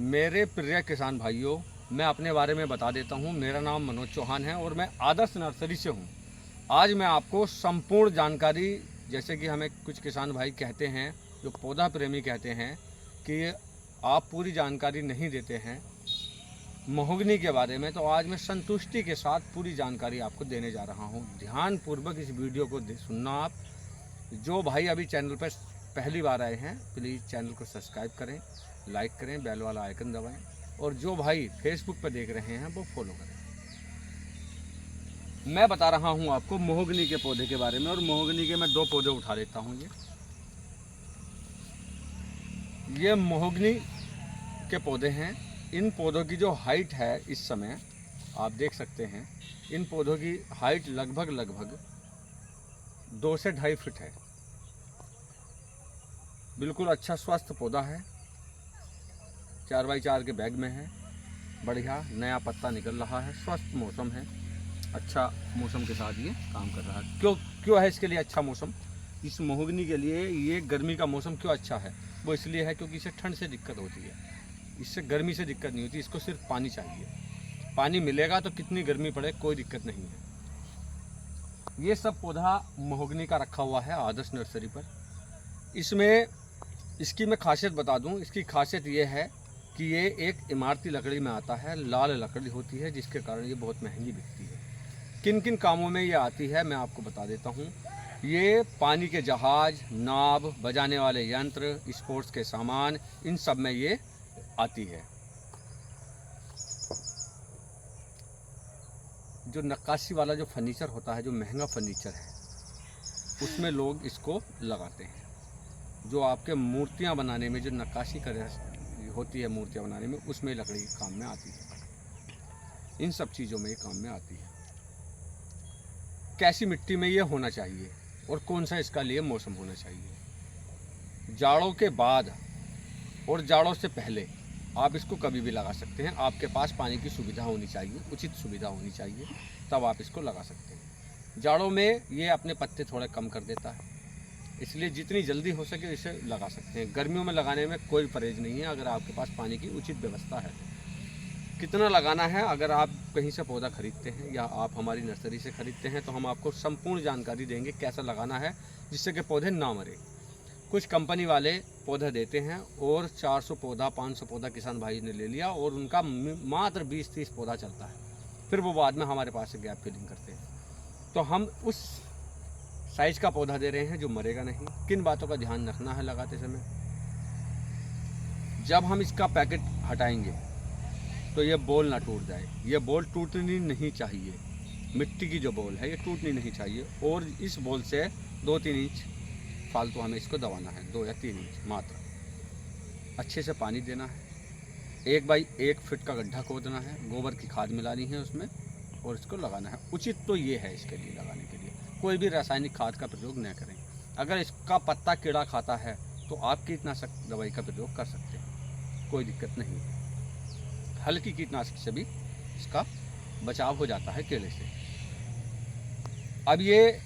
मेरे प्रिय किसान भाइयों, मैं अपने बारे में बता देता हूँ। मेरा नाम मनोज चौहान है और मैं आदर्श नर्सरी से हूँ। आज मैं आपको संपूर्ण जानकारी, जैसे कि हमें कुछ किसान भाई कहते हैं, जो पौधा प्रेमी कहते हैं कि आप पूरी जानकारी नहीं देते हैं महोगनी के बारे में, तो आज मैं संतुष्टि के साथ पूरी जानकारी आपको देने जा रहा हूँ। ध्यानपूर्वक इस वीडियो को सुनना आप। जो भाई अभी चैनल पर पहली बार आए हैं, प्लीज़ चैनल को सब्सक्राइब करें, लाइक करें, बेल वाला आइकन दबाएं, और जो भाई फेसबुक पर देख रहे हैं वो फॉलो करें। मैं बता रहा हूं आपको महोगनी के पौधे के बारे में, और महोगनी के मैं 2 पौधे उठा लेता हूं। ये महोगनी के पौधे हैं। इन पौधों की जो हाइट है इस समय आप देख सकते हैं, इन पौधों की हाइट लगभग 2 से 2.5 फीट है। बिल्कुल अच्छा स्वस्थ पौधा है, 4x4 के बैग में है, बढ़िया नया पत्ता निकल रहा है, स्वस्थ मौसम है, अच्छा मौसम के साथ ये काम कर रहा है। क्यों है इसके लिए अच्छा मौसम? इस महोगनी के लिए ये गर्मी का मौसम क्यों अच्छा है? वो इसलिए है क्योंकि इसे ठंड से दिक्कत होती है, इससे गर्मी से दिक्कत नहीं होती। इसको सिर्फ पानी चाहिए, पानी मिलेगा तो कितनी गर्मी पड़े कोई दिक्कत नहीं है। ये सब पौधा महोगनी का रखा हुआ है आदर्श नर्सरी पर। इसमें इसकी मैं खासियत बता दूं। इसकी खासियत ये है कि ये एक इमारती लकड़ी में आता है, लाल लकड़ी होती है, जिसके कारण ये बहुत महंगी बिकती है। किन किन कामों में ये आती है मैं आपको बता देता हूँ। ये पानी के जहाज, नाव, बजाने वाले यंत्र, स्पोर्ट्स के सामान, इन सब में ये आती है। जो नक्काशी वाला जो फर्नीचर होता है, जो महंगा फर्नीचर है, उसमें लोग इसको लगाते हैं। जो आपके मूर्तियाँ बनाने में जो नक्काशी होती है मूर्तियाँ बनाने में, उसमें लकड़ी काम में आती है। इन सब चीज़ों में ये काम में आती है। कैसी मिट्टी में ये होना चाहिए और कौन सा इसका लिए मौसम होना चाहिए? जाड़ों के बाद और जाड़ों से पहले आप इसको कभी भी लगा सकते हैं। आपके पास पानी की सुविधा होनी चाहिए, उचित सुविधा होनी चाहिए, तब आप इसको लगा सकते हैं। जाड़ों में ये अपने पत्ते थोड़े कम कर देता है, इसलिए जितनी जल्दी हो सके इसे लगा सकते हैं। गर्मियों में लगाने में कोई परहेज नहीं है, अगर आपके पास पानी की उचित व्यवस्था है। कितना लगाना है, अगर आप कहीं से पौधा खरीदते हैं या आप हमारी नर्सरी से खरीदते हैं, तो हम आपको संपूर्ण जानकारी देंगे कैसा लगाना है, जिससे कि पौधे ना मरे। कुछ कंपनी वाले पौधा देते हैं और 400 पौधा 500 पौधा किसान भाई ने ले लिया और उनका मात्र 20-30 पौधा चलता है, फिर वो बाद में हमारे पास से गैप फिलिंग करते हैं। तो हम उस साइज का पौधा दे रहे हैं जो मरेगा नहीं। किन बातों का ध्यान रखना है लगाते समय? जब हम इसका पैकेट हटाएंगे तो ये बॉल ना टूट जाए। ये बॉल टूटनी नहीं चाहिए, मिट्टी की जो बॉल है ये टूटनी नहीं चाहिए। और इस बॉल से 2-3 इंच फालतू हमें इसको दबाना है, 2 या 3 इंच मात्र। अच्छे से पानी देना है, 1x1 फीट का गड्ढा खोदना है, गोबर की खाद मिलानी है उसमें और इसको लगाना है। उचित तो ये है इसके लिए लगाने के लिए कोई भी रासायनिक खाद का प्रयोग न करें। अगर इसका पत्ता कीड़ा खाता है तो आप कीटनाशक दवाई का प्रयोग कर सकते हैं, कोई दिक्कत नहीं है। हल्की कीटनाशक से भी इसका बचाव हो जाता है कीड़े से। अब ये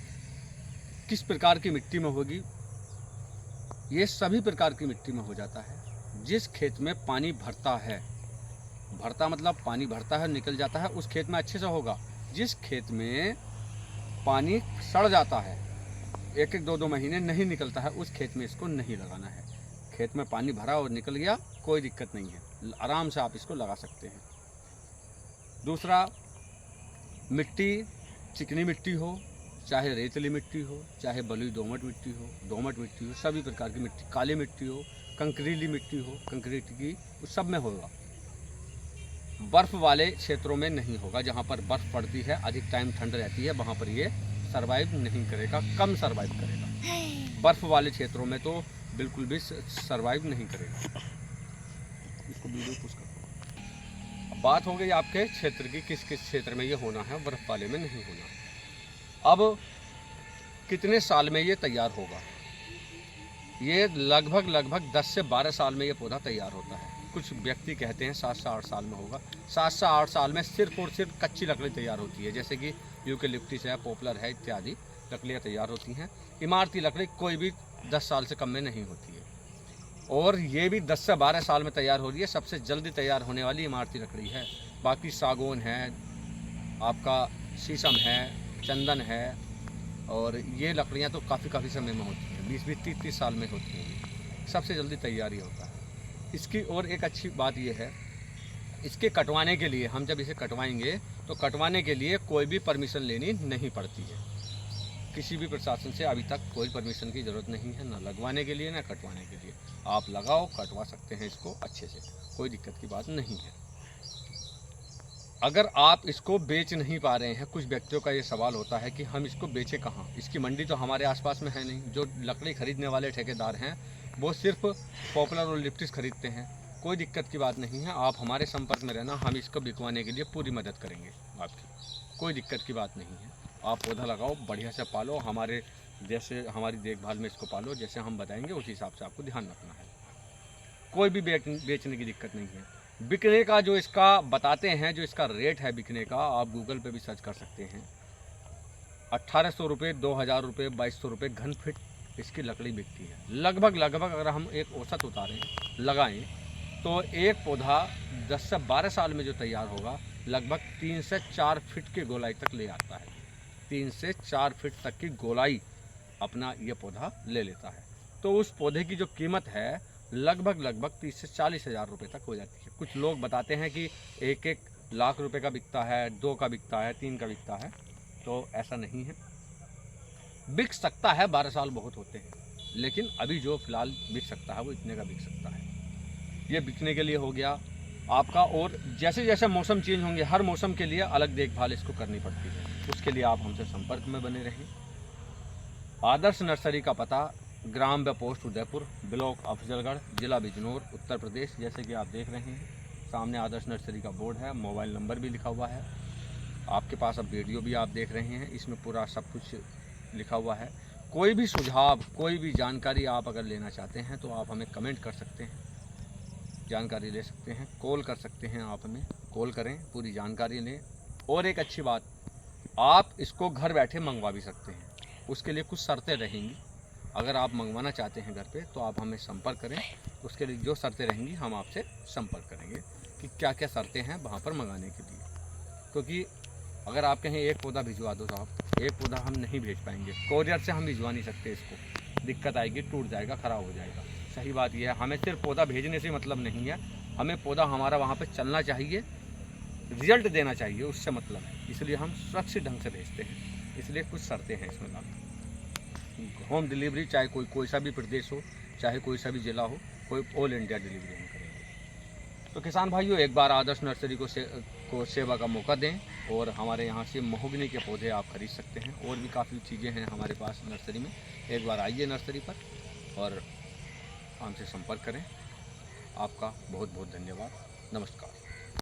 किस प्रकार की मिट्टी में होगी? ये सभी प्रकार की मिट्टी में हो जाता है। जिस खेत में पानी भरता है, भरता मतलब पानी भरता है निकल जाता है, उस खेत में अच्छे से होगा। जिस खेत में पानी सड़ जाता है, 1-2 महीने नहीं निकलता है, उस खेत में इसको नहीं लगाना है। खेत में पानी भरा और निकल गया, कोई दिक्कत नहीं है, आराम से आप इसको लगा सकते हैं। दूसरा, मिट्टी चिकनी मिट्टी हो, चाहे रेतली मिट्टी हो, चाहे बलुई दोमट मिट्टी हो, सभी प्रकार की मिट्टी, काली मिट्टी हो, कंकरीली मिट्टी हो, कंक्रीट की, उस सब में होगा। बर्फ़ वाले क्षेत्रों में नहीं होगा। जहाँ पर बर्फ़ पड़ती है, अधिक टाइम ठंड रहती है, वहाँ पर ये सर्वाइव नहीं करेगा, कम सर्वाइव करेगा। बर्फ़ वाले क्षेत्रों में तो बिल्कुल भी सर्वाइव नहीं करेगा। इसको वीडियो पुश कर। बात हो गई आपके क्षेत्र की, किस किस क्षेत्र में ये होना है, बर्फ़ वाले में नहीं होना। अब कितने साल में ये तैयार होगा? ये लगभग 10 से 12 साल में ये पौधा तैयार होता है। कुछ व्यक्ति कहते हैं 7 से 8 साल में होगा। 7 से 8 साल में सिर्फ और सिर्फ कच्ची लकड़ी तैयार होती है, जैसे कि यूकेलिप्टस है, पॉपुलर है, इत्यादि लकड़ियाँ तैयार होती हैं। इमारती लकड़ी कोई भी 10 साल से कम में नहीं होती है। और ये भी 10 से 12 साल में तैयार हो रही है, सबसे जल्दी तैयार होने वाली इमारती लकड़ी है। बाकी सागौन है, आपका शीशम है, चंदन है, और ये लकड़ियाँ तो काफ़ी समय में होती हैं, 20-20, 30-30 साल में होती हैं, सबसे जल्दी तैयार ही होता है। इसकी और एक अच्छी बात ये है, इसके कटवाने के लिए, हम जब इसे कटवाएंगे तो कटवाने के लिए कोई भी परमिशन लेनी नहीं पड़ती है। किसी भी प्रशासन से अभी तक कोई परमिशन की ज़रूरत नहीं है, ना लगवाने के लिए ना कटवाने के लिए। आप लगाओ, कटवा सकते हैं इसको अच्छे से, कोई दिक्कत की बात नहीं है। अगर आप इसको बेच नहीं पा रहे हैं, कुछ व्यक्तियों का ये सवाल होता है कि हम इसको बेचें कहाँ, इसकी मंडी तो हमारे आसपास में है नहीं। जो लकड़ी खरीदने वाले ठेकेदार हैं वो सिर्फ पॉपुलर और लिप्टिस खरीदते हैं। कोई दिक्कत की बात नहीं है, आप हमारे संपर्क में रहना, हम इसको बिकवाने के लिए पूरी मदद करेंगे आपकी, कोई दिक्कत की बात नहीं है। आप पौधा लगाओ, बढ़िया से पालो, हमारे जैसे हमारी देखभाल में इसको पालो, जैसे हम बताएंगे उसी हिसाब से आपको ध्यान रखना है। कोई भी बेचने की दिक्कत नहीं है। बिकने का जो इसका बताते हैं, जो इसका रेट है बिकने का, आप गूगल पे भी सर्च कर सकते हैं। 1800 रुपये, 2000 रुपये, 2200 रुपये घन फीट इसकी लकड़ी बिकती है। लगभग अगर हम एक औसत उतारें, लगाएं, तो एक पौधा 10 से 12 साल में जो तैयार होगा, लगभग 3 से 4 फीट की गोलाई तक ले आता है। 3 से 4 फीट तक की गोलाई अपना ये पौधा ले लेता है। तो उस पौधे की जो कीमत है लगभग 30 से 40 हज़ार रुपये तक हो जाती है। कुछ लोग बताते हैं कि 1-1 लाख रुपए का बिकता है, 2 का बिकता है, 3 का बिकता है, तो ऐसा नहीं है। बिक सकता है, 12 साल बहुत होते हैं, लेकिन अभी जो फ़िलहाल बिक सकता है वो इतने का बिक सकता है। ये बिकने के लिए हो गया आपका। और जैसे जैसे मौसम चेंज होंगे, हर मौसम के लिए अलग देखभाल इसको करनी पड़ती है। उसके लिए आप हमसे संपर्क में बने रहें। आदर्श नर्सरी का पता ग्राम व पोस्ट उदयपुर, ब्लॉक अफजलगढ़, जिला बिजनौर, उत्तर प्रदेश। जैसे कि आप देख रहे हैं सामने आदर्श नर्सरी का बोर्ड है, मोबाइल नंबर भी लिखा हुआ है आपके पास। अब वीडियो भी आप देख रहे हैं, इसमें पूरा सब कुछ लिखा हुआ है। कोई भी सुझाव, कोई भी जानकारी आप अगर लेना चाहते हैं तो आप हमें कमेंट कर सकते हैं, जानकारी ले सकते हैं, कॉल कर सकते हैं। आप हमें कॉल करें, पूरी जानकारी लें। और एक अच्छी बात, आप इसको घर बैठे मंगवा भी सकते हैं। उसके लिए कुछ शर्तें रहेंगी। अगर आप मंगवाना चाहते हैं घर पे तो आप हमें संपर्क करें। उसके लिए जो शर्तें रहेंगी हम आपसे संपर्क करेंगे कि क्या क्या शर्तें हैं वहाँ पर मंगाने के लिए। क्योंकि अगर आप कहें एक पौधा भिजवा दो साहब, एक पौधा हम नहीं भेज पाएंगे, कोरियर से हम भिजवा नहीं सकते, इसको दिक्कत आएगी, टूट जाएगा, ख़राब हो जाएगा। सही बात यह है, हमें सिर्फ पौधा भेजने से मतलब नहीं है, हमें पौधा हमारा वहाँ पर चलना चाहिए, रिजल्ट देना चाहिए, उससे मतलब है। इसलिए हम सुरक्षित ढंग से भेजते हैं, इसलिए कुछ शर्तें हैं इसमें लागू। होम डिलीवरी, चाहे कोई सा भी प्रदेश हो, चाहे कोई सा भी ज़िला हो, कोई ऑल इंडिया डिलीवरी हम करेंगे। तो किसान भाइयों, एक बार आदर्श नर्सरी को सेवा का मौका दें और हमारे यहाँ से महोगनी के पौधे आप खरीद सकते हैं। और भी काफ़ी चीज़ें हैं हमारे पास नर्सरी में। एक बार आइए नर्सरी पर और हमसे संपर्क करें। आपका बहुत बहुत धन्यवाद। नमस्कार।